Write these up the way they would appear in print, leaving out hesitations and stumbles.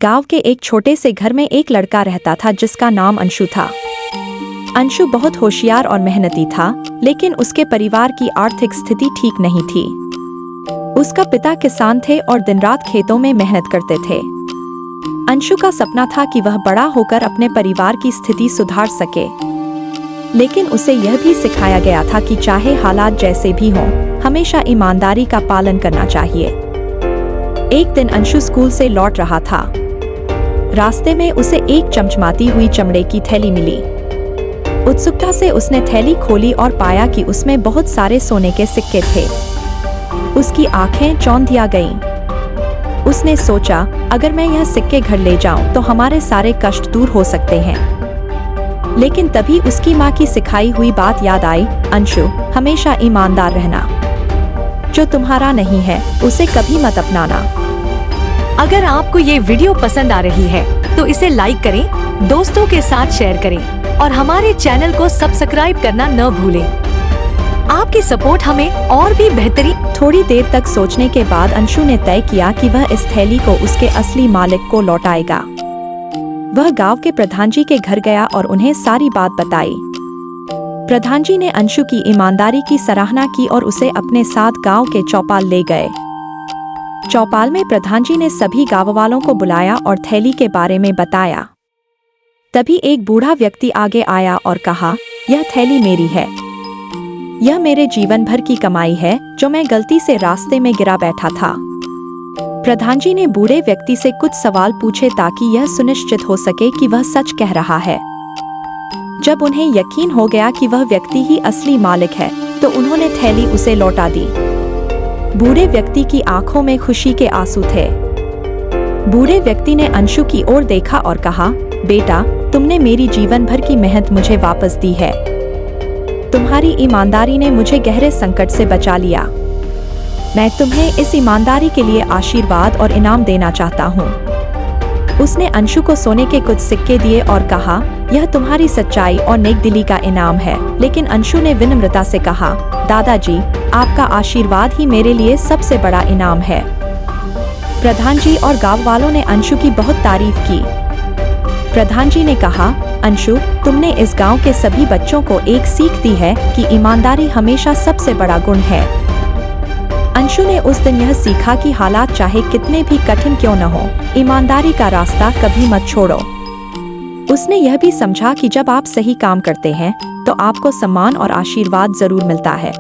गांव के एक छोटे से घर में एक लड़का रहता था जिसका नाम अंशु था। अंशु बहुत होशियार और मेहनती था, लेकिन उसके परिवार की आर्थिक स्थिति ठीक नहीं थी। उसका पिता किसान थे और दिन रात खेतों में मेहनत करते थे। अंशु का सपना था कि वह बड़ा होकर अपने परिवार की स्थिति सुधार सके, लेकिन उसे यह भी सिखाया गया था कि चाहे हालात जैसे भी हों, हमेशा ईमानदारी का पालन करना चाहिए। एक दिन अंशु स्कूल से लौट रहा था। रास्ते में उसे एक चमचमाती हुई चमड़े की थैली मिली। उत्सुकता से उसने थैली खोली और पाया कि उसमें बहुत सारे सोने के सिक्के थे। उसकी आंखें चौंधिया गईं। उसने सोचा, अगर मैं यह सिक्के घर ले जाऊं तो हमारे सारे कष्ट दूर हो सकते हैं। लेकिन तभी उसकी माँ की सिखाई हुई बात याद आई, अंशु, हमेशा ईमानदार रहना। जो तुम्हारा नहीं है उसे कभी मत अपनाना। अगर आपको ये वीडियो पसंद आ रही है तो इसे लाइक करें, दोस्तों के साथ शेयर करें और हमारे चैनल को सब्सक्राइब करना न भूलें। आपकी सपोर्ट हमें और भी बेहतरीन। थोड़ी देर तक सोचने के बाद अंशु ने तय किया कि वह इस थैली को उसके असली मालिक को लौटाएगा। वह गांव के प्रधान जी के घर गया और उन्हें सारी बात बताई। प्रधान जी ने अंशु की ईमानदारी की सराहना की और उसे अपने साथ गांव के चौपाल ले गए। चौपाल में प्रधान जी ने सभी गांव वालों को बुलाया और थैली के बारे में बताया। तभी एक बूढ़ा व्यक्ति आगे आया और कहा, यह थैली मेरी है। यह मेरे जीवन भर की कमाई है जो मैं गलती से रास्ते में गिरा बैठा था। प्रधान जी ने बूढ़े व्यक्ति से कुछ सवाल पूछे ताकि यह सुनिश्चित हो सके कि वह सच कह रहा है। जब उन्हें यकीन हो गया कि वह व्यक्ति ही असली मालिक है, तो उन्होंने थैली उसे लौटा दी। बूढ़े व्यक्ति की आंखों में खुशी के आंसू थे। बूढ़े व्यक्ति ने अंशु की ओर देखा और कहा, बेटा, तुमने मेरी जीवन भर की मेहनत मुझे वापस दी है। तुम्हारी ईमानदारी ने मुझे गहरे संकट से बचा लिया। मैं तुम्हें इस ईमानदारी के लिए आशीर्वाद और इनाम देना चाहता हूँ। उसने अंशु को सोने के कुछ सिक्के दिए और कहा, यह तुम्हारी सच्चाई और नेकदिली का इनाम है। लेकिन अंशु ने विनम्रता से कहा, दादाजी, आपका आशीर्वाद ही मेरे लिए सबसे बड़ा इनाम है। प्रधान जी और गांव वालों ने अंशु की बहुत तारीफ की। प्रधान जी ने कहा, अंशु, तुमने इस गांव के सभी बच्चों को एक सीख दी है कि ईमानदारी हमेशा सबसे बड़ा गुण है। अंशु ने उस दिन यह सीखा कि हालात चाहे कितने भी कठिन क्यों न हो, ईमानदारी का रास्ता कभी मत छोड़ो। उसने यह भी समझा कि जब आप सही काम करते हैं तो आपको सम्मान और आशीर्वाद जरूर मिलता है।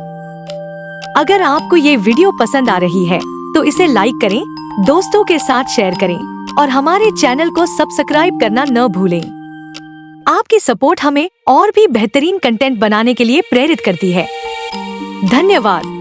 अगर आपको ये वीडियो पसंद आ रही है तो इसे लाइक करें, दोस्तों के साथ शेयर करें और हमारे चैनल को सब्सक्राइब करना न भूलें। आपकी सपोर्ट हमें और भी बेहतरीन कंटेंट बनाने के लिए प्रेरित करती है। धन्यवाद।